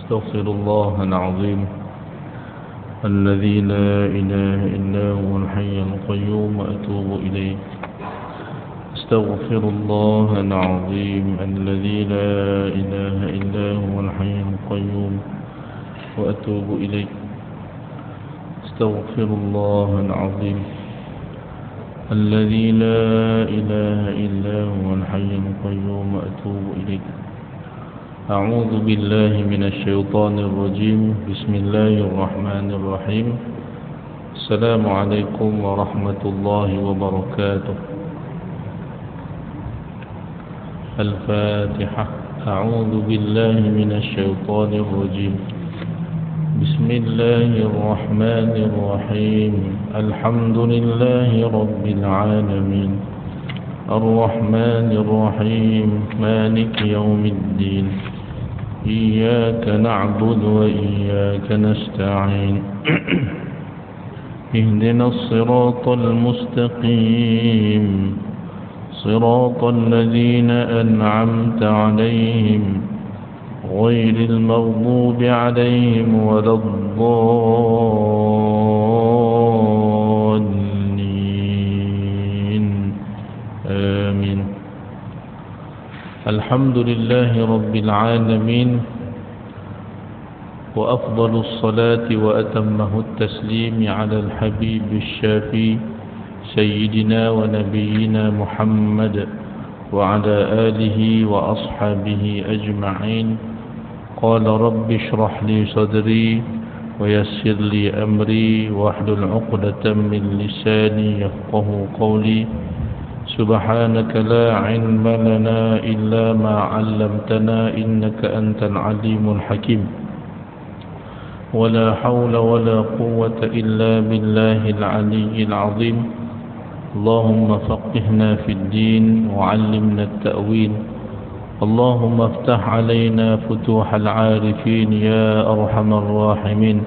أستغفر الله العظيم الذي لا إله إلا هو الحي القيوم وأتوب إليه. أستغفر الله العظيم الذي لا إله إلا هو الحي القيوم وأتوب إليه. أستغفر الله العظيم الذي لا إله إلا هو الحي القيوم وأتوب إليه. أعوذ بالله من الشيطان الرجيم. بسم الله الرحمن الرحيم. السلام عليكم ورحمة الله وبركاته. الفاتحة. أعوذ بالله من الشيطان الرجيم. بسم الله الرحمن الرحيم. الحمد لله رب العالمين الرحمن الرحيم مالك يوم الدين إياك نعبد وإياك نستعين اهدنا الصراط المستقيم صراط الذين أنعمت عليهم غير المغضوب عليهم ولا الضالين آمين. الحمد لله رب العالمين وأفضل الصلاة وأتمه التسليم على الحبيب الشافي سيدنا ونبينا محمد وعلى آله وأصحابه أجمعين. قال رب اشرح لي صدري ويسر لي أمري واحلل عقدة من لساني يفقه قولي. سبحانك لا علم لنا إلا ما علمتنا إنك أنت العليم الحكيم. ولا حول ولا قوة إلا بالله العلي العظيم. اللهم فقهنا في الدين وعلمنا التأويل. اللهم افتح علينا فتوح العارفين يا أرحم الراحمين.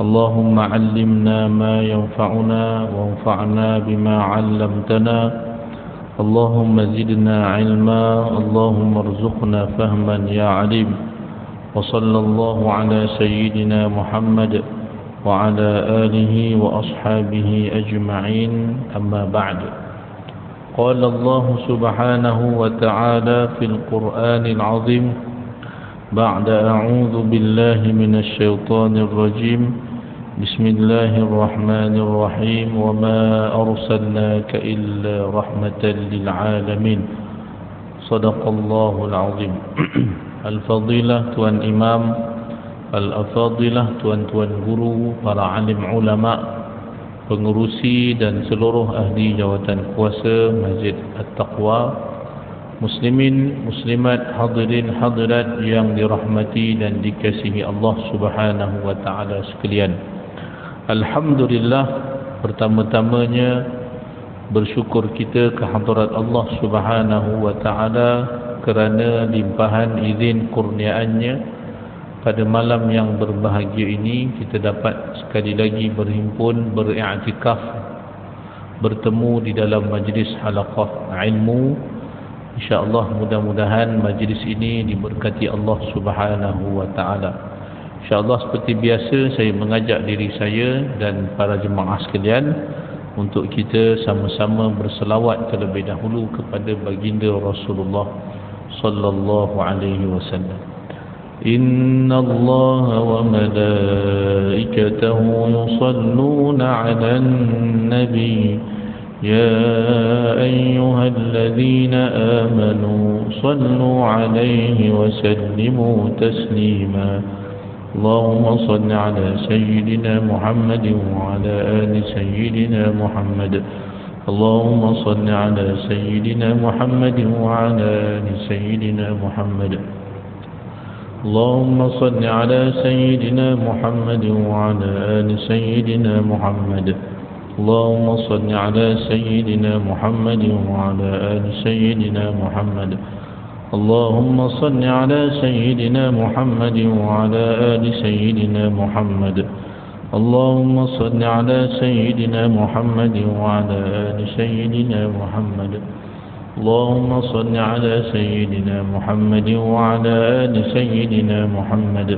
اللهم علمنا ما ينفعنا وانفعنا بما علمتنا. اللهم زدنا علما. اللهم ارزقنا فهما يا عليم. وصلى الله على سيدنا محمد وعلى آله وأصحابه أجمعين. أما بعد. قال الله سبحانه وتعالى في القرآن العظيم بعد أعوذ بالله من الشيطان الرجيم. بسم الله الرحمن الرحيم. وما أرسلناك إلا رحمة للعالمين. صدق الله العظيم. الفضيلة Tuan Imam, Al-Afadilah, tuan-tuan guru, para alim ulama, pengurusi dan seluruh ahli jawatan kuasa Masjid At-Taqwa, muslimin, muslimat, hadirin, hadirat yang dirahmati dan dikasihi Allah Subhanahu wa taala sekalian. Alhamdulillah, pertama-tamanya bersyukur kita ke hadirat Allah Subhanahu wa taala kerana limpahan izin kurniaannya. Pada malam yang berbahagia ini kita dapat sekali lagi berhimpun, beriktikaf, bertemu di dalam majlis halaqah ilmu. InsyaAllah mudah-mudahan majlis ini diberkati Allah Subhanahu wa ta'ala. InsyaAllah seperti biasa saya mengajak diri saya dan para jemaah sekalian untuk kita sama-sama berselawat terlebih dahulu kepada baginda Rasulullah sallallahu alaihi wasallam. إن الله وملائكته يصلون على النبي يا أيها الذين آمنوا صلوا عليه وسلموا تسليما اللهم صل على سيدنا محمد وعلى آل سيدنا محمد اللهم صل على سيدنا محمد وعلى آل سيدنا محمد اللهم صل على سيدنا محمد وعلى آل سيدنا محمد اللهم صل على سيدنا محمد وعلى آل سيدنا محمد اللهم صل على سيدنا محمد وعلى آل سيدنا محمد اللهم صل على سيدنا محمد وعلى آل سيدنا محمد اللهم صل على سيدنا محمد وعلى آل سيدنا محمد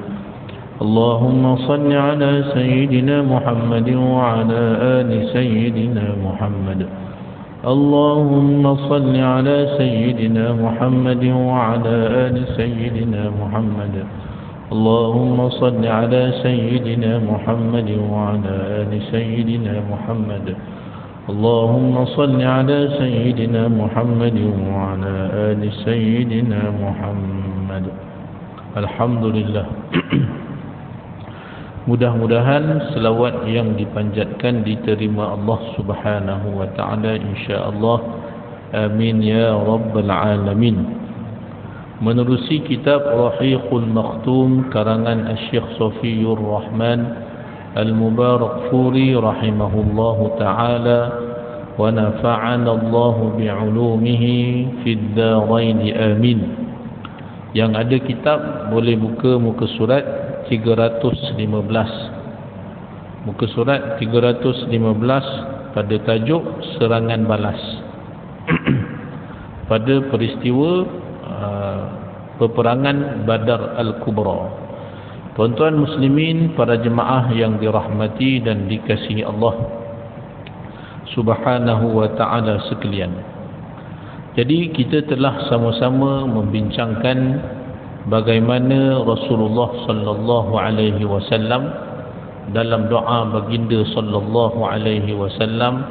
اللهم صل على سيدنا محمد وعلى آل سيدنا محمد اللهم صل على سيدنا محمد وعلى آل سيدنا محمد اللهم صل على سيدنا محمد وعلى آل سيدنا محمد اللهم صل على سيدنا محمد وعلى آل سيدنا محمد. Alhamdulillah. Mudah-mudahan selawat yang dipanjatkan diterima Allah Subhanahu wa taala insya-Allah. Amin ya rabbal alamin. Menerusi kitab Rahiqul Makhtum karangan Asy-Syaikh Shafiyur Rahman Al-Mubarakfuri rahimahullahu taala wa nafa'ana Allah bi'ulumihi fid dharain amin. Yang ada kitab boleh buka muka surat 315. Muka surat 315 pada tajuk serangan balas. Pada peristiwa peperangan Badar Al-Kubra. Tuan-tuan muslimin, para jemaah yang dirahmati dan dikasihi Allah Subhanahu wa taala sekalian. Jadi kita telah sama-sama membincangkan bagaimana Rasulullah sallallahu alaihi wasallam dalam doa baginda sallallahu alaihi wasallam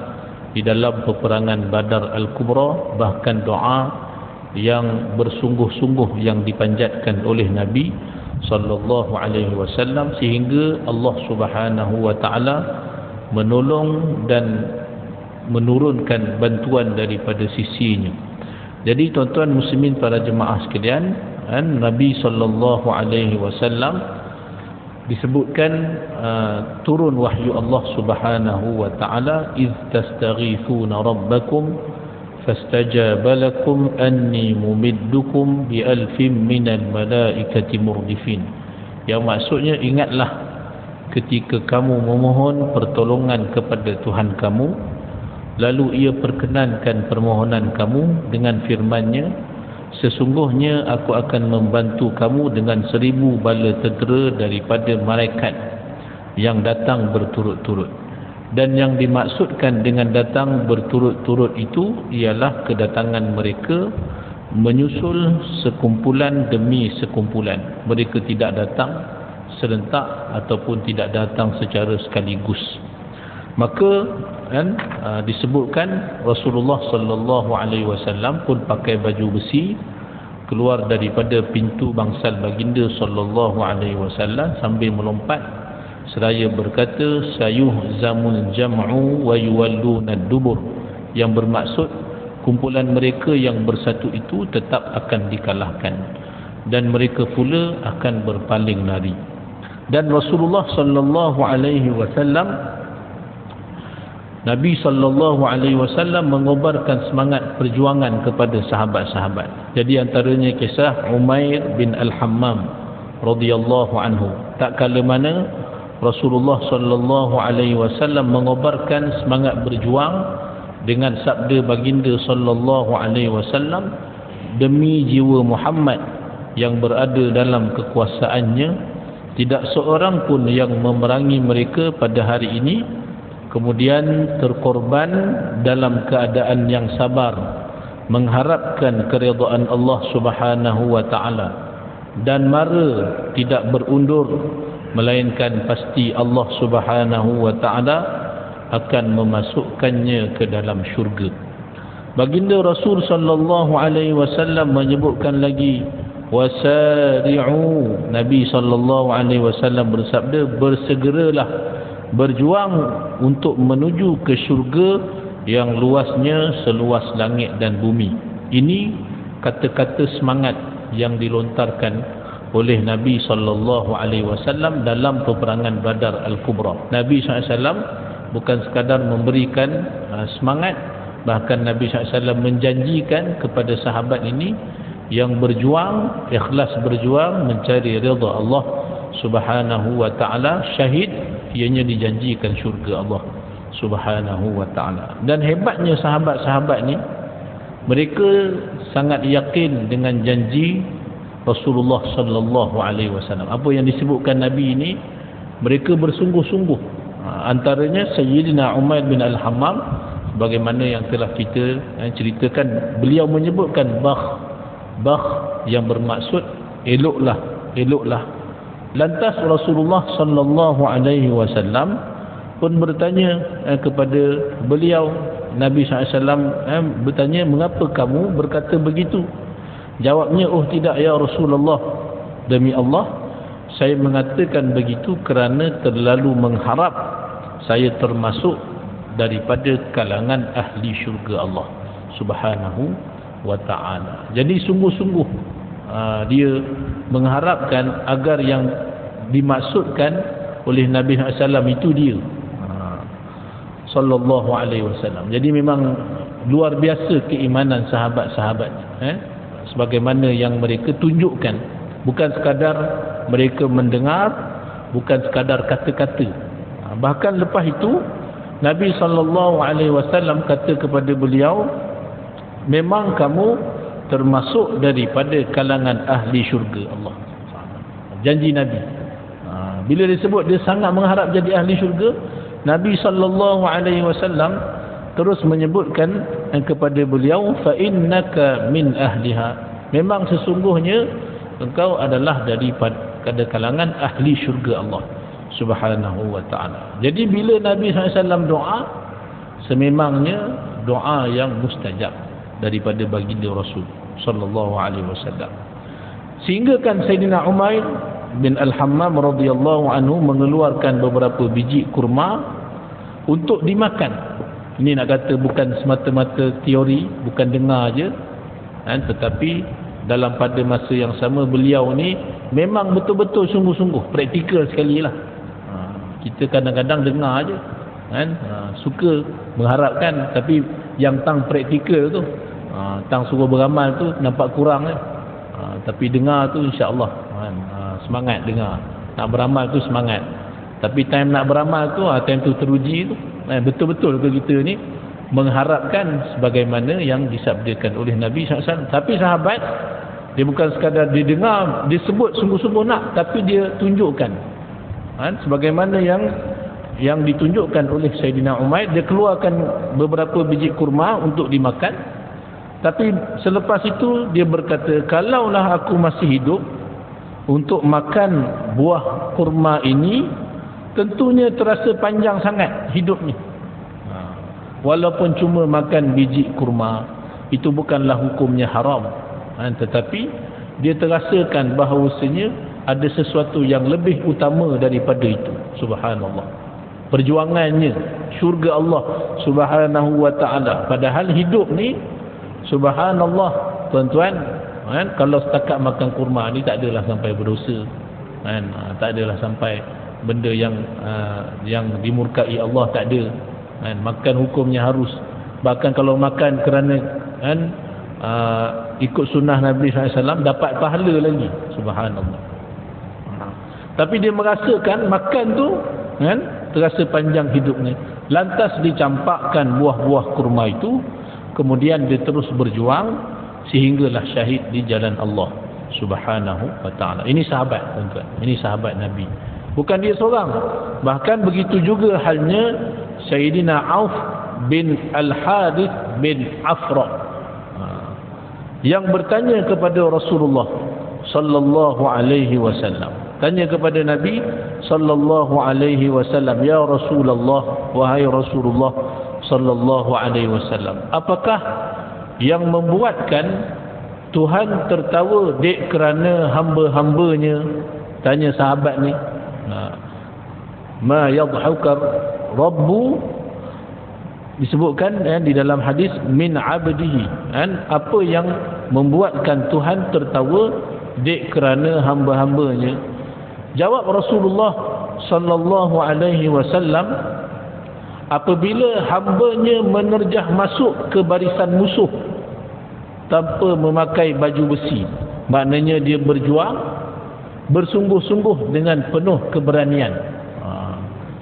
di dalam peperangan Badar Al-Kubra, bahkan doa yang bersungguh-sungguh yang dipanjatkan oleh Nabi sallallahu alaihi wasallam sehingga Allah Subhanahu wa taala menolong dan menurunkan bantuan daripada sisinya. Jadi tuan-tuan muslimin, para jemaah sekalian, Nabi sallallahu alaihi wasallam disebutkan turun wahyu Allah Subhanahu wa taala, iz tastaghithuna rabbakum fastajaba lakum anni mumiddukum bi alfin minal malaikati murdifin. Yang maksudnya, ingatlah ketika kamu memohon pertolongan kepada Tuhan kamu, lalu ia perkenankan permohonan kamu dengan firman-Nya, sesungguhnya aku akan membantu kamu dengan 1000 bala tentera daripada malaikat yang datang berturut-turut. Dan yang dimaksudkan dengan datang berturut-turut itu ialah kedatangan mereka menyusul sekumpulan demi sekumpulan. Mereka tidak datang serentak ataupun tidak datang secara sekaligus. Maka disebutkan Rasulullah sallallahu alaihi wasallam pun pakai baju besi keluar daripada pintu bangsal baginda sallallahu alaihi wasallam sambil melompat seraya berkata, sayuhzamul jam'u wa yuwalluna ad-dubur, yang bermaksud kumpulan mereka yang bersatu itu tetap akan dikalahkan dan mereka pula akan berpaling lari. Dan Rasulullah sallallahu alaihi wasallam, Nabi sallallahu alaihi wasallam mengobarkan semangat perjuangan kepada sahabat-sahabat. Jadi antaranya kisah Umair bin Al-Hammam radhiyallahu anhu. Tak kala mana Rasulullah sallallahu alaihi wasallam mengobarkan semangat berjuang dengan sabda baginda sallallahu alaihi wasallam, demi jiwa Muhammad yang berada dalam kekuasaannya, tidak seorang pun yang memerangi mereka pada hari ini kemudian terkorban dalam keadaan yang sabar mengharapkan keridhaan Allah Subhanahu wa taala dan mara tidak berundur, melainkan pasti Allah Subhanahu wa taala akan memasukkannya ke dalam syurga. Baginda Rasul sallallahu alaihi wasallam menyebutkan lagi, wasari'u, Nabi sallallahu alaihi wasallam bersabda, bersegeralah berjuang untuk menuju ke syurga yang luasnya seluas langit dan bumi. Ini kata-kata semangat yang dilontarkan oleh Nabi sallallahu alaihi wasallam dalam peperangan Badar Al-Kubra. Nabi SAW bukan sekadar memberikan semangat, bahkan Nabi SAW menjanjikan kepada sahabat ini yang berjuang, ikhlas berjuang mencari redha Allah Subhanahu wa taala, syahid, ianya dijanjikan syurga Allah Subhanahu wa taala. Dan hebatnya sahabat-sahabat ni, mereka sangat yakin dengan janji Rasulullah sallallahu alaihi wasallam. Apa yang disebutkan Nabi ini, mereka bersungguh-sungguh. Antaranya Sayyidina Umair bin Al-Hammam, sebagaimana yang telah kita ceritakan, beliau menyebutkan bah yang bermaksud eloklah. Lantas Rasulullah sallallahu alaihi wasallam pun bertanya kepada beliau, Nabi SAW bertanya, mengapa kamu berkata begitu? Jawabnya, oh tidak ya Rasulullah, demi Allah saya mengatakan begitu kerana terlalu mengharap saya termasuk daripada kalangan ahli syurga Allah subhanahu wa ta'ala. Jadi sungguh-sungguh dia mengharapkan agar yang dimaksudkan oleh Nabi SAW itu dia sallallahu alaihi wasallam. Jadi memang luar biasa keimanan sahabat-sahabat, sebagaimana yang mereka tunjukkan. Bukan sekadar mereka mendengar, bukan sekadar kata-kata. Bahkan lepas itu Nabi sallallahu alaihi wasallam kata kepada beliau, memang kamu termasuk daripada kalangan ahli syurga Allah. Janji Nabi. Bila disebut dia sangat mengharap jadi ahli syurga, Nabi sallallahu alaihi wasallam terus menyebutkan kepada beliau, fa innaka min ahliha. Memang sesungguhnya engkau adalah daripada kalangan ahli syurga Allah subhanahu wa ta'ala. Jadi bila Nabi SAW doa, sememangnya doa yang mustajab daripada baginda Rasul sallallahu alaihi wasallam. Sehingga kan Sayyidina Umair bin Al-Hammam radhiyallahu anhu mengeluarkan beberapa biji kurma untuk dimakan. Ini nak kata bukan semata-mata teori, bukan dengar aje, tetapi dalam pada masa yang sama beliau ni memang betul-betul sungguh-sungguh, praktikal sekali lah. Kita kadang-kadang dengar aje, suka mengharapkan, tapi yang tang praktikal tu, tang suruh beramal tu nampak kurang kan. Tapi dengar tu insya-Allah semangat dengar. Nak beramal tu semangat. Tapi time nak beramal tu, time tu teruji tu, betul-betul ke kita ni mengharapkan sebagaimana yang disabdakan oleh Nabi SAW. Tapi sahabat, dia bukan sekadar didengar, disebut sungguh-sungguh nak, tapi dia tunjukkan. Sebagaimana yang ditunjukkan oleh Sayyidina Umair, dia keluarkan beberapa biji kurma untuk dimakan. Tapi selepas itu dia berkata, kalaulah aku masih hidup untuk makan buah kurma ini, tentunya terasa panjang sangat hidup ni. Walaupun cuma makan biji kurma, itu bukanlah hukumnya haram, tetapi dia terasakan bahawasanya ada sesuatu yang lebih utama daripada itu. Subhanallah, perjuangannya syurga Allah subhanahu wa ta'ala. Padahal hidup ni, subhanallah tuan-tuan, kalau setakat makan kurma ni tak adalah sampai berdosa, tak adalah sampai benda yang dimurkai Allah, tak ada. Makan hukumnya harus. Bahkan kalau makan kerana ikut sunnah Nabi SAW, dapat pahala lagi. Subhanallah. Tapi dia merasakan makan tu terasa panjang hidupnya. Lantas dicampakkan buah-buah kurma itu, kemudian dia terus berjuang sehinggalah syahid di jalan Allah subhanahu wa ta'ala. Ini sahabat, tuan-tuan. Ini sahabat Nabi. Bukan dia seorang. Bahkan begitu juga halnya Sayyidina Auf bin Al-Harith bin Afra, yang bertanya kepada Rasulullah sallallahu alaihi wasallam. Tanya kepada Nabi sallallahu alaihi wasallam, ya Rasulullah, wahai Rasulullah sallallahu alaihi wasallam, apakah yang membuatkan Tuhan tertawa dek kerana hamba-hambanya? Tanya sahabat ni. Ma yadhuka rabbu, disebutkan di dalam hadis, min abdihi, apa yang membuatkan Tuhan tertawa dek kerana hamba-hambanya? Jawab Rasulullah sallallahu alaihi wasallam, apabila hambanya menerjah masuk ke barisan musuh tanpa memakai baju besi, maknanya dia berjuang bersungguh-sungguh dengan penuh keberanian.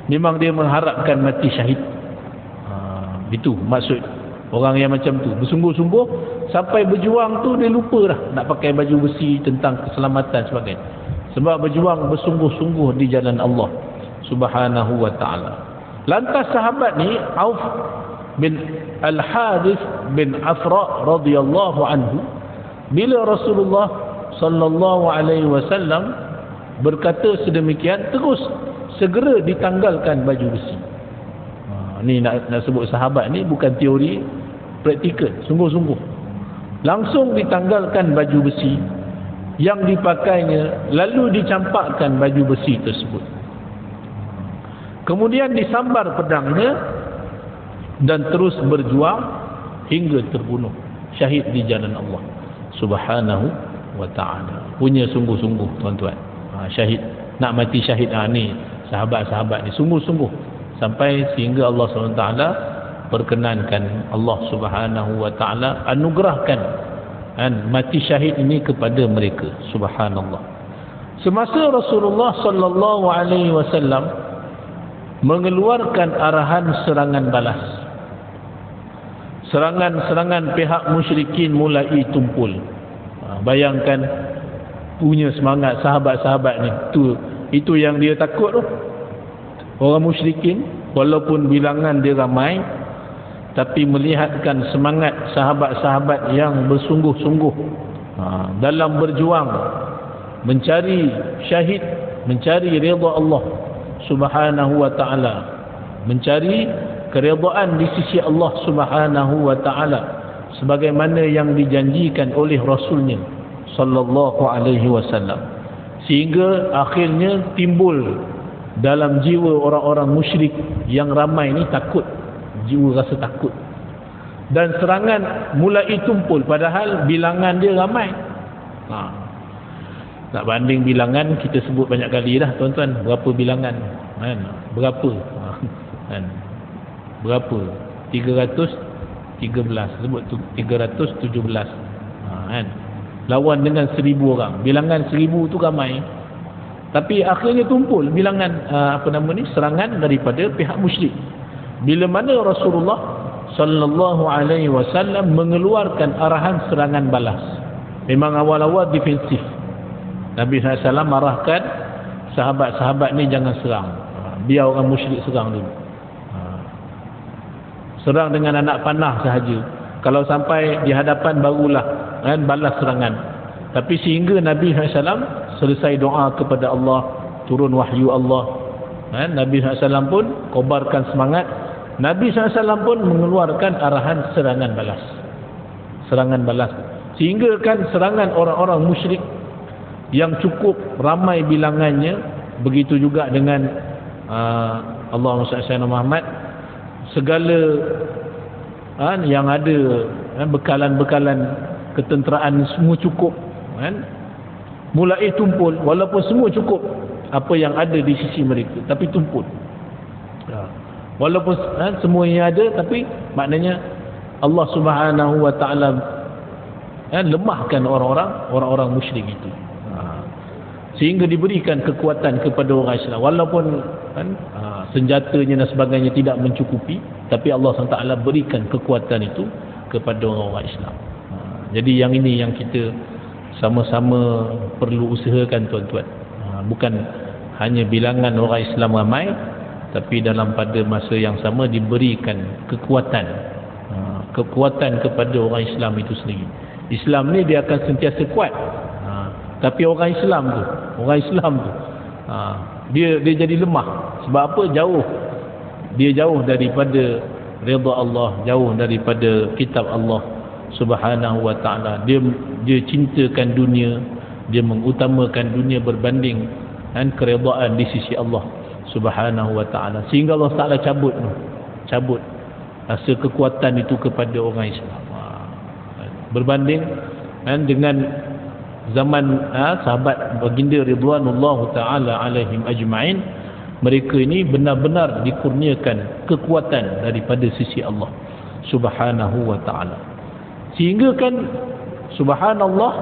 Memang dia mengharapkan mati syahid. Itu maksud orang yang macam tu, bersungguh-sungguh sampai berjuang tu dia lupa dah nak pakai baju besi tentang keselamatan sebagainya. Sebab berjuang bersungguh-sungguh di jalan Allah Subhanahu wa ta'ala. Lantas sahabat ni Auf bin Al-Harith bin Afra radhiyallahu anhu, bila Rasulullah sallallahu alaihi wasallam berkata sedemikian, terus segera ditanggalkan baju besi. Ni nak sebut sahabat ni bukan teori, praktikal, sungguh-sungguh. Langsung ditanggalkan baju besi yang dipakainya, lalu dicampakkan baju besi tersebut. Kemudian disambar pedangnya dan terus berjuang hingga terbunuh syahid di jalan Allah Subhanahu wa ta'ala. Punya sungguh-sungguh tuan-tuan. Syahid, nak mati syahid. Ni sahabat-sahabat ni sungguh-sungguh sampai sehingga Allah SWT perkenankan, Allah Subhanahu wa ta'ala anugerahkan mati syahid ini kepada mereka. Subhanallah. Semasa Rasulullah sallallahu alaihi wasallam mengeluarkan arahan serangan balas, serangan pihak musyrikin mulai tumpul. Bayangkan punya semangat sahabat-sahabat ni, itu yang dia takut tu. Orang musyrikin walaupun bilangan dia ramai, tapi melihatkan semangat sahabat-sahabat yang bersungguh-sungguh dalam berjuang mencari syahid, mencari redha Allah Subhanahu wa ta'ala, mencari keredaan di sisi Allah Subhanahu wa ta'ala sebagaimana yang dijanjikan oleh Rasulnya sallallahu alaihi wasallam. Sehingga akhirnya timbul dalam jiwa orang-orang musyrik yang ramai ni takut, jiwa rasa takut, dan serangan mulai tumpul padahal bilangan dia ramai. Nak banding bilangan, kita sebut banyak kali dah tuan-tuan, berapa bilangan kan? Berapa kan? Berapa? 313, sebut tu 317 kan? Lawan dengan 1000 orang. Bilangan 1000 tu ramai, tapi akhirnya tumpul bilangan serangan daripada pihak musyrik. Bila mana Rasulullah sallallahu alaihi wasallam mengeluarkan arahan serangan balas. Memang awal-awal defensif. Nabi SAW marahkan sahabat-sahabat ni jangan serang, biar orang musyrik serang dulu. Serang dengan anak panah sahaja. Kalau sampai di hadapan barulah balas serangan. Tapi sehingga Nabi SAW selesai doa kepada Allah, turun wahyu Allah, Nabi SAW pun kobarkan semangat. Nabi SAW pun mengeluarkan arahan serangan balas. Serangan balas. Sehingga kan serangan orang-orang musyrik yang cukup ramai bilangannya, begitu juga dengan Allahumma salli ala Muhammad, segala yang ada bekalan-bekalan ketenteraan semua cukup mulai tumpul. Walaupun semua cukup apa yang ada di sisi mereka, tapi tumpul. Walaupun semua yang ada, tapi maknanya Allah Subhanahu wa ta'ala lemahkan orang-orang musyrik itu, sehingga diberikan kekuatan kepada orang Islam. Walaupun senjatanya dan sebagainya tidak mencukupi, tapi Allah SWT berikan kekuatan itu kepada orang-orang Islam. Jadi yang ini yang kita sama-sama perlu usahakan tuan-tuan. Bukan hanya bilangan orang Islam ramai, tapi dalam pada masa yang sama diberikan kekuatan kepada orang Islam itu sendiri. Islam ni dia akan sentiasa kuat, tapi orang Islam tu dia jadi lemah. Sebab apa? Dia jauh daripada redha Allah, jauh daripada kitab Allah Subhanahu wa ta'ala. Dia cintakan dunia, dia mengutamakan dunia berbanding keredaan di sisi Allah Subhanahu wa ta'ala, sehingga Allah Ta'ala cabut rasa kekuatan itu kepada orang Islam. Berbanding dengan zaman sahabat baginda ridwanullah ta'ala alaihim ajma'in, mereka ini benar-benar dikurniakan kekuatan daripada sisi Allah Subhanahu wa ta'ala. Sehingga kan subhanallah,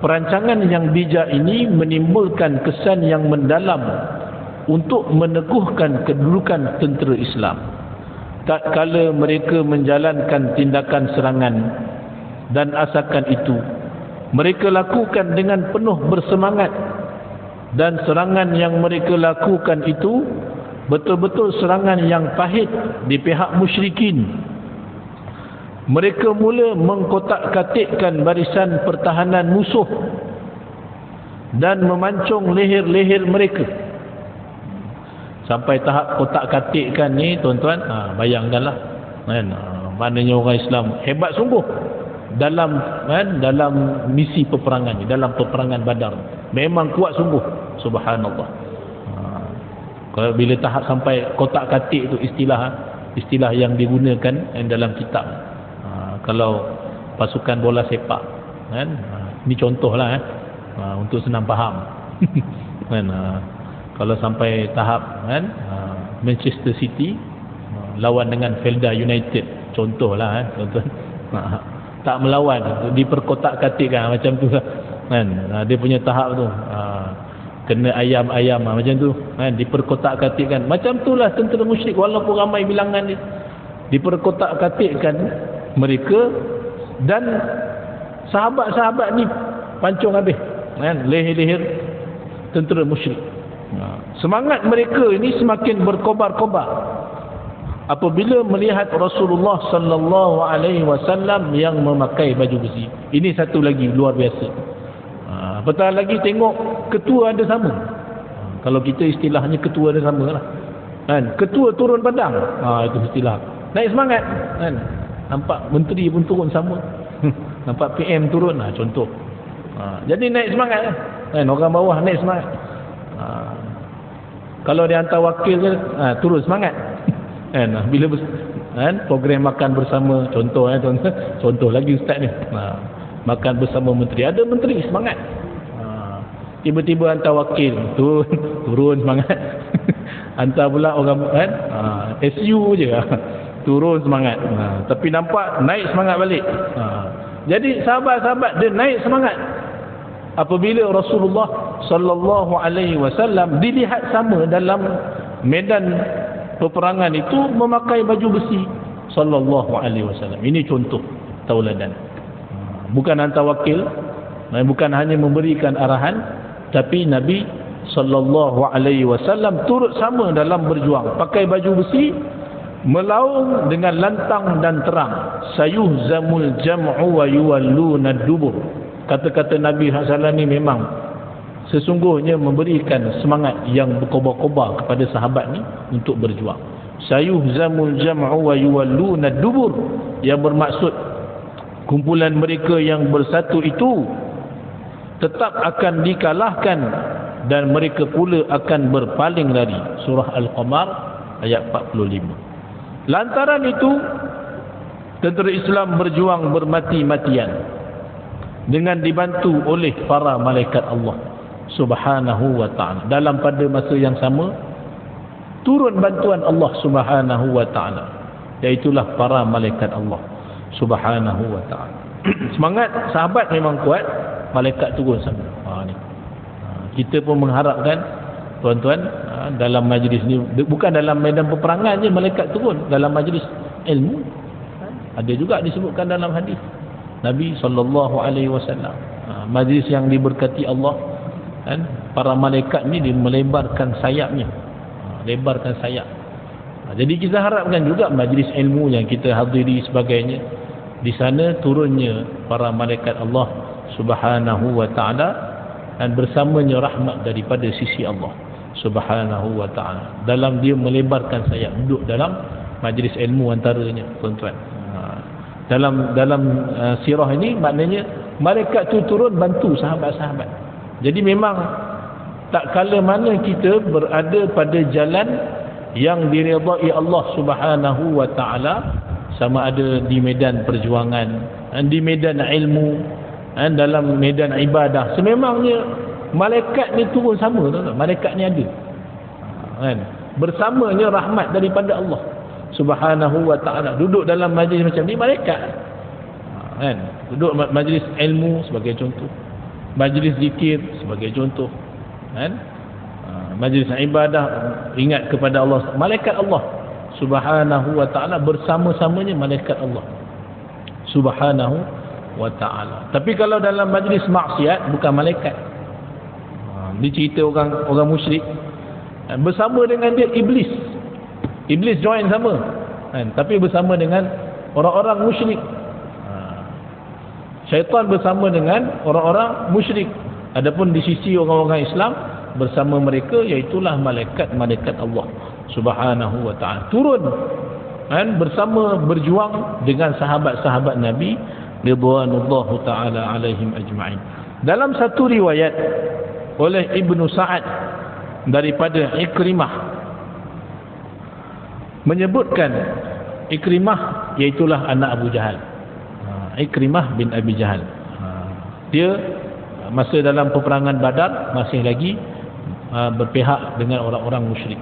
perancangan yang bijak ini menimbulkan kesan yang mendalam untuk meneguhkan kedudukan tentera Islam. Tak kala mereka menjalankan tindakan serangan dan asalkan itu mereka lakukan dengan penuh bersemangat, dan serangan yang mereka lakukan itu betul-betul serangan yang pahit di pihak musyrikin. Mereka mula mengkotak-katikkan barisan pertahanan musuh dan memancung leher-leher mereka. Sampai tahap kotak-katikkan ni tuan-tuan, bayangkanlah kan, maknanya orang Islam hebat sungguh dalam dalam misi peperangan ni, dalam peperangan Badar. Memang kuat sungguh, subhanallah. Kalau bila tahap sampai kotak-katik tu, istilah yang digunakan dalam kitab. Kalau pasukan bola sepak kan, ini contohlah untuk senang faham. Kan, kalau sampai tahap kan, Manchester City lawan dengan Felda United, contohlah contoh, tak melawan, diperkotak-katikkan macam tu kan, dia punya tahap tu, kena ayam-ayam macam tu kan, diperkotak-katikkan macam itulah tentera musyrik. Walaupun ramai bilangan dia, diperkotak-katikkan mereka, dan sahabat-sahabat ni pancung habis kan, leher-leher tentera musyrik. Semangat mereka ini semakin berkobar-kobar apabila melihat Rasulullah sallallahu alaihi wasallam yang memakai baju besi. Ini satu lagi luar biasa. Apatah lagi tengok ketua ada sama. Kalau kita istilahnya ketua ada sama lah kan, ketua turun padang, itu istilah naik semangat kan. Nampak menteri pun turun sama. Nampak PM turun, contoh. Jadi naik semangat kan, orang bawah naik semangat. Kalau dia hantar wakil ke, turun semangat kan, bila kan, program makan bersama, contoh contoh lagi ustaz ni, makan bersama menteri, ada menteri semangat, tiba-tiba hantar wakil turun semangat. Hantar pula orang kan, SU je turun semangat, tapi nampak naik semangat balik. Jadi sahabat-sahabat dia naik semangat apabila Rasulullah sallallahu alaihi wasallam dilihat sama dalam medan peperangan itu memakai baju besi sallallahu alaihi wasallam. Ini contoh tauladan. Bukan hantar wakil, bukan hanya memberikan arahan, tapi Nabi sallallahu alaihi wasallam turut sama dalam berjuang, pakai baju besi, melaung dengan lantang dan terang. Sayuhzamul jam'u wa yuwalluna dubur. Kata-kata Nabi SAW ni memang sesungguhnya memberikan semangat yang berkobar-kobar kepada sahabat ni untuk berjuang. Sayuhzamul jam'u wa yuwalluna dubur, yang bermaksud kumpulan mereka yang bersatu itu tetap akan dikalahkan dan mereka pula akan berpaling lari. Surah Al-Qamar ayat 45. Lantaran itu tentera Islam berjuang bermati-matian dengan dibantu oleh para malaikat Allah Subhanahu wa ta'ala. Dalam pada masa yang sama turun bantuan Allah Subhanahu wa ta'ala, iaitulah para malaikat Allah Subhanahu wa ta'ala. Semangat sahabat memang kuat, malaikat turun sama. Kita pun mengharapkan tuan-tuan, dalam majlis ni, bukan dalam medan peperangan je malaikat turun, dalam majlis ilmu ada juga disebutkan dalam hadis Nabi sallallahu alaihi wasallam. Majlis yang diberkati Allah kan, para malaikat ni dia melebarkan sayapnya, lebarkan sayap. Jadi kita harapkan juga majlis ilmu yang kita hadiri sebagainya, di sana turunnya para malaikat Allah Subhanahu wa ta'ala, dan bersamanya rahmat daripada sisi Allah Subhanahu wa ta'ala, dalam dia melebarkan sayap, duduk dalam majlis ilmu antaranya tuan-tuan. Dalam sirah ini maknanya malaikat tu turun bantu sahabat-sahabat. Jadi memang tak kala mana kita berada pada jalan yang diridai Allah Subhanahu wa ta'ala, sama ada di medan perjuangan, di medan ilmu, dalam medan ibadah, sememangnya malaikat ni turun sama, malaikat ni ada kan, bersamanya rahmat daripada Allah Subhanahu wa ta'ala. Duduk dalam majlis macam ni malaikat kan, duduk majlis ilmu sebagai contoh, majlis zikir sebagai contoh kan, majlis ibadah ingat kepada Allah, malaikat Allah Subhanahu wa ta'ala bersama-samanya malaikat Allah Subhanahu wa ta'ala. Tapi kalau dalam majlis maksiat, bukan malaikat. Dia cerita orang musyrik, bersama dengan dia iblis. Iblis join sama, tapi bersama dengan orang-orang musyrik. Syaitan bersama dengan orang-orang musyrik. Adapun di sisi orang-orang Islam, bersama mereka iaitulah malaikat-malaikat Allah Subhanahu wa ta'ala. Turun bersama, berjuang dengan sahabat-sahabat Nabi ridwanullahu ta'ala alaihim ajma'in. Dalam satu riwayat oleh Ibnu Sa'ad daripada Ikrimah menyebutkan, Ikrimah iaitulah anak Abu Jahal, Ikrimah bin Abi Jahal. Dia masa dalam peperangan Badar masih lagi berpihak dengan orang-orang musyrik.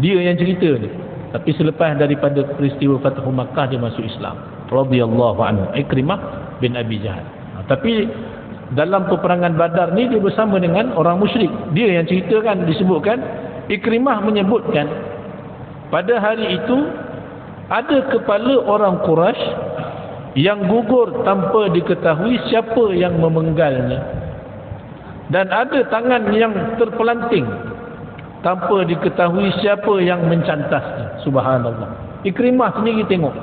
Dia yang cerita ni. Tapi selepas daripada peristiwa Fathu Makkah, dia masuk Islam radhiyallahu anhu, Ikrimah bin Abi Jahal. Tapi dalam peperangan Badar ni dia bersama dengan orang musyrik. Dia yang ceritakan, disebutkan Ikrimah menyebutkan pada hari itu ada kepala orang Quraisy yang gugur tanpa diketahui siapa yang memenggalnya, dan ada tangan yang terpelanting tanpa diketahui siapa yang mencantasnya. Subhanallah. Ikrimah sendiri tengok,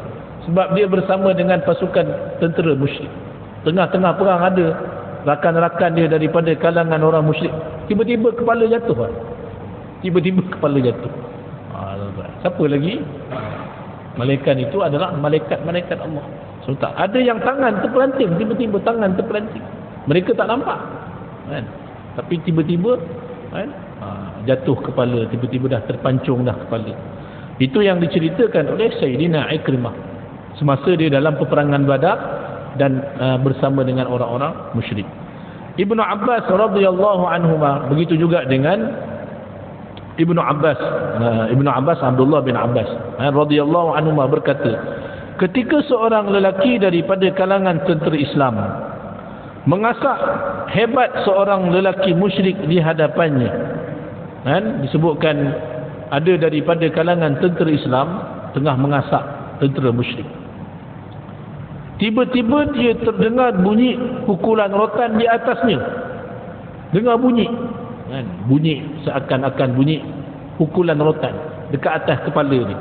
sebab dia bersama dengan pasukan tentera musyrik. Tengah-tengah perang ada rakan-rakan dia daripada kalangan orang musyrik. Tiba-tiba kepala jatuh. Tiba-tiba kepala jatuh. Siapa lagi? Malaikat itu adalah malaikat-malaikat Allah. So, tak ada yang tangan terpelanting, tiba-tiba tangan terpelanting. Mereka tak nampak, tapi tiba-tiba jatuh kepala, tiba-tiba dah terpancung dah kepala. Itu yang diceritakan oleh Sayyidina Ikrimah semasa dia dalam peperangan Badar dan bersama dengan orang-orang musyrik. Ibnu Abbas radhiyallahu anhuma, begitu juga dengan Ibnu Abbas Abdullah bin Abbas radhiyallahu anhuma berkata, ketika seorang lelaki daripada kalangan tentera Islam mengasak hebat seorang lelaki musyrik di hadapannya, disebutkan ada daripada kalangan tentera Islam tengah mengasak tentera musyrik. Tiba-tiba dia terdengar bunyi pukulan rotan di atasnya. Dengar bunyi, bunyi seakan-akan bunyi pukulan rotan dekat atas kepala ni.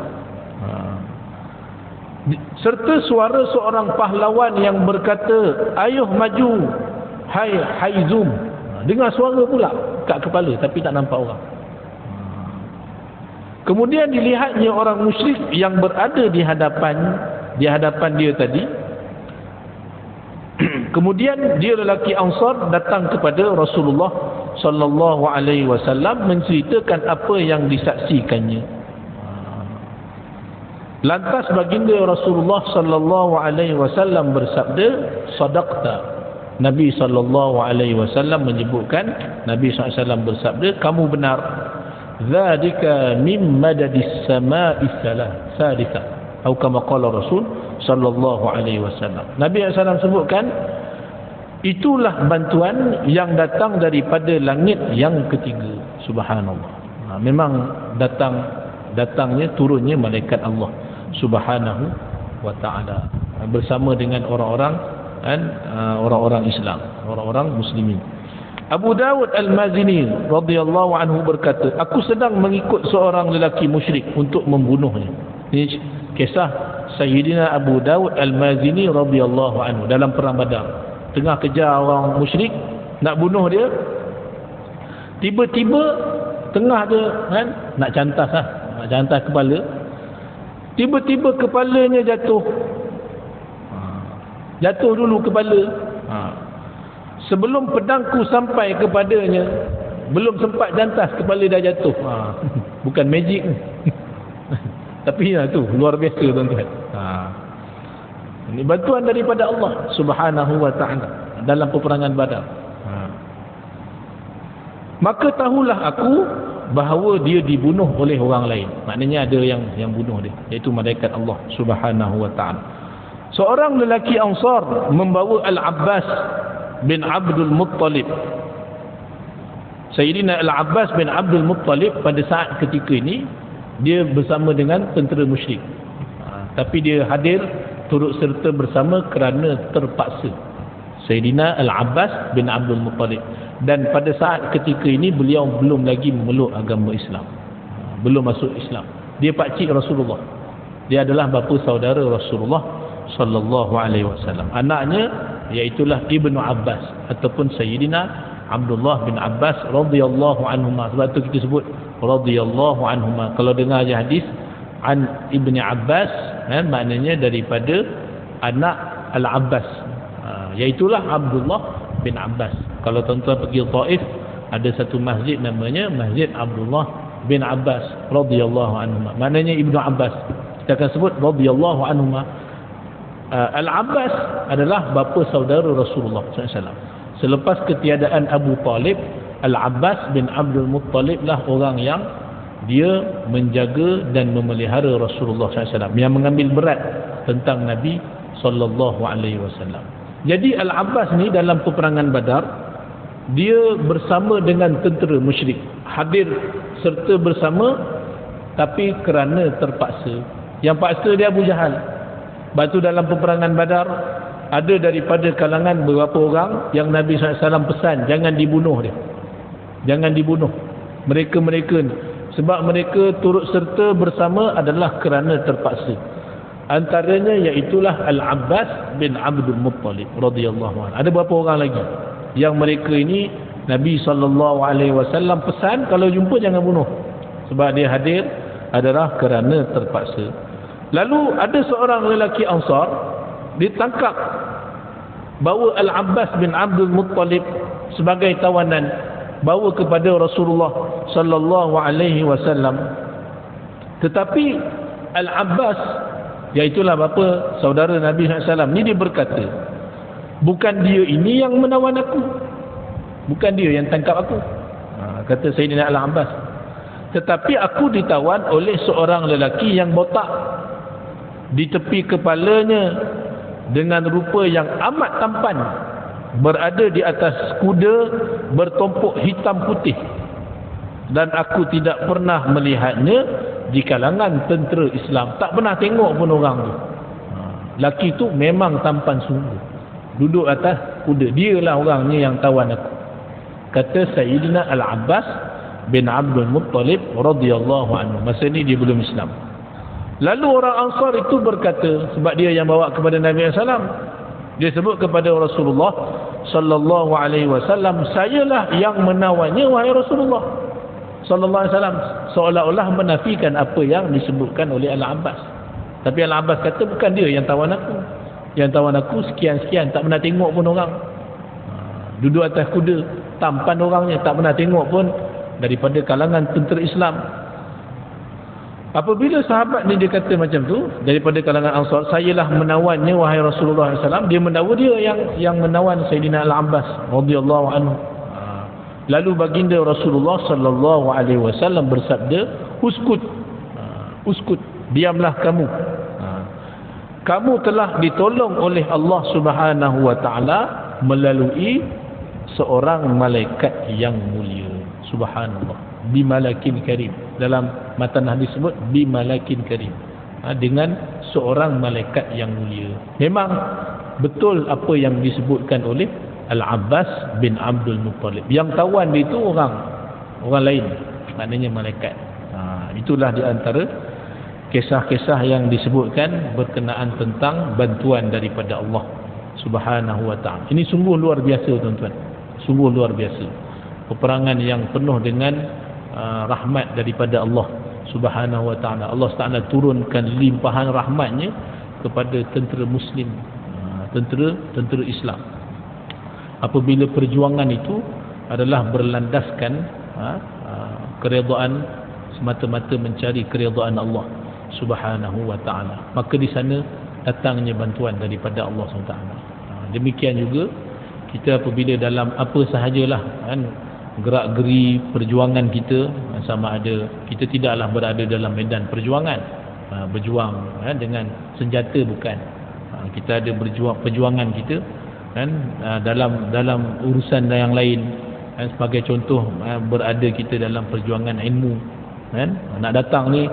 Serta suara seorang pahlawan yang berkata, "Ayuh maju, hai Haizum." Dengar suara pula kat kepala, tapi tak nampak orang. Kemudian dilihatnya orang musyrik yang berada di hadapan dia tadi. Kemudian dia lelaki Ansar datang kepada Rasulullah sallallahu alaihi wasallam menceritakan apa yang disaksikannya. Lantas baginda Rasulullah sallallahu alaihi wasallam bersabda, "Sadaqta." Nabi sallallahu alaihi wasallam menyebutkan, Nabi sallallahu alaihi wasallam bersabda, "Kamu benar. Dzalika min madadis samaa'i salisa." Atau kama qala Rasul sallallahu alaihi wasallam. Nabi sallallahu alaihi wasallam sebutkan, itulah bantuan yang datang daripada langit yang ketiga. Subhanallah. Memang datangnya turunnya malaikat Allah Subhanahu wa ta'ala bersama dengan orang-orang Islam, orang-orang muslimin. Abu Dawud Al-Mazini radhiyallahu anhu berkata, aku sedang mengikut seorang lelaki musyrik untuk membunuhnya. Ini kisah Sayyidina Abu Dawud Al-Mazini radhiyallahu anhu dalam perang Badar. Tengah kejar orang musyrik nak bunuh dia, tiba-tiba tengah dia nak cantas kepala, tiba-tiba kepalanya jatuh dulu kepala. Sebelum pedangku sampai kepadanya, belum sempat jantas kepala dah jatuh. Bukan magic. Tapi tu luar biasa tuan-tuan. Ini bantuan daripada Allah Subhanahu wa ta'ala dalam peperangan Badar. Maka tahulah aku bahawa dia dibunuh oleh orang lain. Maknanya ada yang bunuh dia, iaitu malaikat Allah Subhanahu wa ta'ala. Seorang lelaki Ansar membawa Al-Abbas bin Abdul Muttalib. Sayyidina Al-Abbas bin Abdul Muttalib pada saat ketika ini dia bersama dengan tentera musyrik. Tapi dia hadir turut serta bersama kerana terpaksa. Sayyidina Al-Abbas bin Abdul Muttalib. Dan pada saat ketika ini beliau belum lagi memeluk agama Islam, belum masuk Islam. Dia pakcik Rasulullah, dia adalah bapa saudara Rasulullah sallallahu alaihi wasallam. Anaknya iaitulah Ibnu Abbas ataupun Sayyidina Abdullah bin Abbas radhiyallahu anhuma. Sebab tu kita sebut radhiyallahu anhuma. Kalau dengar je hadis an Ibni Abbas, maknanya daripada anak Al-Abbas, iaitulah Abdullah bin Abbas. Kalau tuan-tuan pergi Taif, ada satu masjid namanya Masjid Abdullah bin Abbas radhiyallahu anhuma. Maknanya Ibnu Abbas. Kita akan sebut radhiyallahu anhuma. Al-Abbas adalah bapa saudara Rasulullah SAW. Selepas ketiadaan Abu Talib, Al-Abbas bin Abdul Muttalib lah orang yang dia menjaga dan memelihara Rasulullah SAW, yang mengambil berat tentang Nabi SAW. Jadi Al-Abbas ni dalam peperangan Badar, dia bersama dengan tentera musyrik, hadir serta bersama, tapi kerana terpaksa. Yang paksa dia Abu Jahal. Batu dalam peperangan Badar, ada daripada kalangan beberapa orang yang Nabi SAW pesan jangan dibunuh dia, jangan dibunuh mereka-mereka ni, sebab mereka turut serta bersama adalah kerana terpaksa. Antaranya iaitulah Al-Abbas bin Abdul Muttalib radhiyallahu anhu. Ada beberapa orang lagi yang mereka ini Nabi SAW pesan kalau jumpa jangan bunuh, sebab dia hadir adalah kerana terpaksa. Lalu ada seorang lelaki Ansar ditangkap, bawa Al-Abbas bin Abdul Muttalib sebagai tawanan, bawa kepada Rasulullah sallallahu alaihi wasallam. Tetapi Al-Abbas, iaitulah bapa saudara Nabi SAW, ni dia berkata, bukan dia ini yang menawan aku, bukan dia yang tangkap aku, kata Sayyidina Al-Abbas, tetapi aku ditawan oleh seorang lelaki yang botak, di tepi kepalanya dengan rupa yang amat tampan, berada di atas kuda bertumpuk hitam putih, dan aku tidak pernah melihatnya di kalangan tentera Islam. Tak pernah tengok pun orang tu. Laki tu memang tampan sungguh, duduk atas kuda, dialah orangnya yang tawan aku, kata Sayyidina Al-Abbas bin Abdul Muttalib radhiyallahu anhu. Masa ni dia belum Islam. Lalu orang Ansar itu berkata, sebab dia yang bawa kepada Nabi SAW, dia sebut kepada Rasulullah sallallahu alaihi wasallam, sayalah yang menawannya wahai Rasulullah sallallahu alaihi wasallam, seolah-olah menafikan apa yang disebutkan oleh Al-Abbas. Tapi Al-Abbas kata bukan dia yang tawan aku, yang tawan aku sekian-sekian, tak pernah tengok pun orang, duduk atas kuda, tampan orangnya, tak pernah tengok pun daripada kalangan tentera Islam. Apabila sahabat ni dia kata macam tu daripada kalangan Ansar, sayalah menawannya wahai Rasulullah SAW, dia menawa dia yang menawan Sayyidina Al-Abbas radhiyallahu anhu. Lalu baginda Rasulullah sallallahu alaihi wasallam bersabda, uskut, uskut, diamlah kamu. Kamu telah ditolong oleh Allah Subhanahu wa taala melalui seorang malaikat yang mulia. Subhanallah, bimalakin karim. Dalam matan hadis disebut bimalakin karim, dengan seorang malaikat yang mulia. Memang betul apa yang disebutkan oleh Al-Abbas bin Abdul Muttalib. Yang tawan dia itu orang lain, maknanya malaikat. Itulah di antara kisah-kisah yang disebutkan berkenaan tentang bantuan daripada Allah Subhanahu wa taala. Ini sungguh luar biasa tuan-tuan, sungguh luar biasa. Peperangan yang penuh dengan rahmat daripada Allah Subhanahu wa taala. Allah Taala turunkan limpahan rahmatnya kepada tentera muslim, tentera Islam. Apabila perjuangan itu adalah berlandaskan keredaan, semata-mata mencari keredaan Allah Subhanahu wa taala, maka di sana datangnya bantuan daripada Allah SWT. Demikian juga kita apabila dalam apa sahajalah gerak-geri perjuangan kita, sama ada kita tidaklah berada dalam medan perjuangan, berjuang dengan senjata, bukan. Kita ada perjuangan kita dalam urusan yang lain, sebagai contoh berada kita dalam perjuangan ilmu, nak datang ni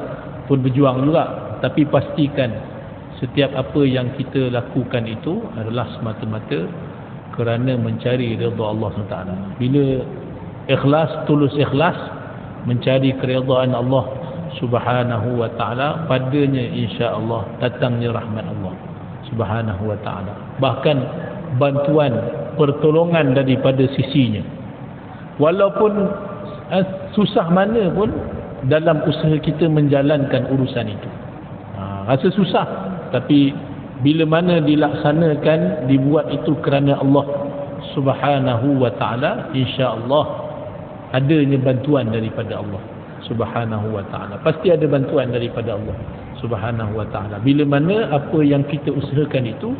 pun berjuang juga, tapi pastikan setiap apa yang kita lakukan itu adalah semata-mata kerana mencari redha Allah SWT. Bila ikhlas, tulus ikhlas mencari keredaan Allah Subhanahu wa ta'ala, padanya insya-Allah datangnya rahmat Allah Subhanahu wa ta'ala. Bahkan bantuan, pertolongan daripada sisinya. Walaupun susah mana pun dalam usaha kita menjalankan urusan itu. Rasa susah, tapi bila mana dilaksanakan, dibuat itu kerana Allah Subhanahu wa ta'ala, insya-Allah adanya bantuan daripada Allah Subhanahu wa ta'ala. Pasti ada bantuan daripada Allah Subhanahu wa ta'ala. Bila mana apa yang kita usahakan itu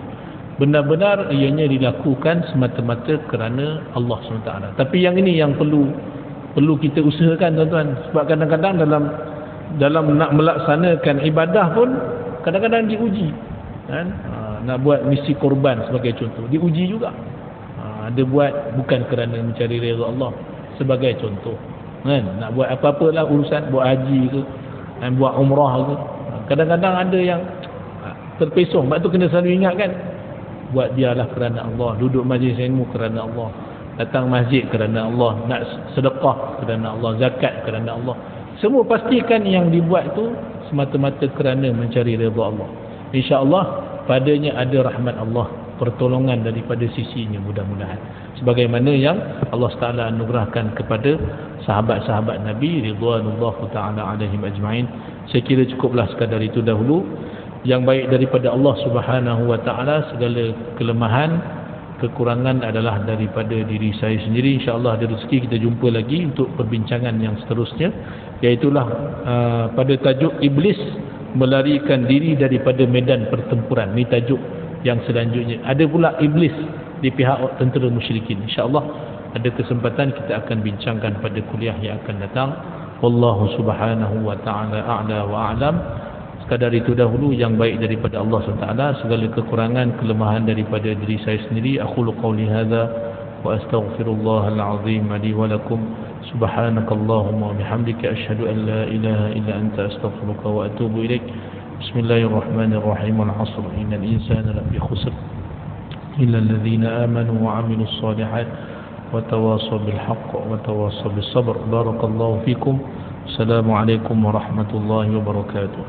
benar-benar ianya dilakukan semata-mata kerana Allah SWT. Tapi yang ini yang perlu kita usahakan, tuan-tuan. Sebab kadang-kadang dalam nak melaksanakan ibadah pun kadang-kadang diuji, kan? Nak buat misi korban sebagai contoh, diuji juga. Ada buat bukan kerana mencari redha Allah, sebagai contoh, kan? Nak buat apa-apa lah urusan, buat haji ke, buat umrah ke, kadang-kadang ada yang terpesong. Sebab tu kena selalu ingat, kan, buat dialah kerana Allah, duduk majlis ilmu kerana Allah, datang masjid kerana Allah, nak sedekah kerana Allah, zakat kerana Allah. Semua pastikan yang dibuat tu semata-mata kerana mencari redha Allah. InsyaAllah padanya ada rahmat Allah, pertolongan daripada sisinya, mudah-mudahan. Sebagaimana yang Allah Ta'ala anugerahkan kepada sahabat-sahabat Nabi ridwanullahu ta'ala alaihim ajma'in. Saya kira cukuplah sekadar itu dahulu. Yang baik daripada Allah Subhanahu wa ta'ala, segala kelemahan, kekurangan adalah daripada diri saya sendiri. InsyaAllah ada rezeki kita jumpa lagi untuk perbincangan yang seterusnya, iaitulah pada tajuk Iblis melarikan diri daripada medan pertempuran. Ini tajuk yang selanjutnya. Ada pula Iblis di pihak tentera musyrikin. InsyaAllah ada kesempatan kita akan bincangkan pada kuliah yang akan datang. Wallahu subhanahu wa ta'ala a'la wa a'lam. Sekadar itu dahulu, yang baik daripada Allah SWT, segala kekurangan, kelemahan daripada diri saya sendiri. Aqulu qawli hadha wa astaghfirullahal azim li wa lakum. Subhanakallahumma wa bihamdika asyhadu an la ilaha illa anta astaghfiruka wa atubu ilaik. Bismillahirrahmanirrahim. Al-'asr innal insana lafi khusr illa alladhina amanu wa 'amilus shalihat wa tawassaw bil haqq wa tawassaw bis sabr. Barakallahu fikum. Assalamualaikum warahmatullahi wabarakatuh.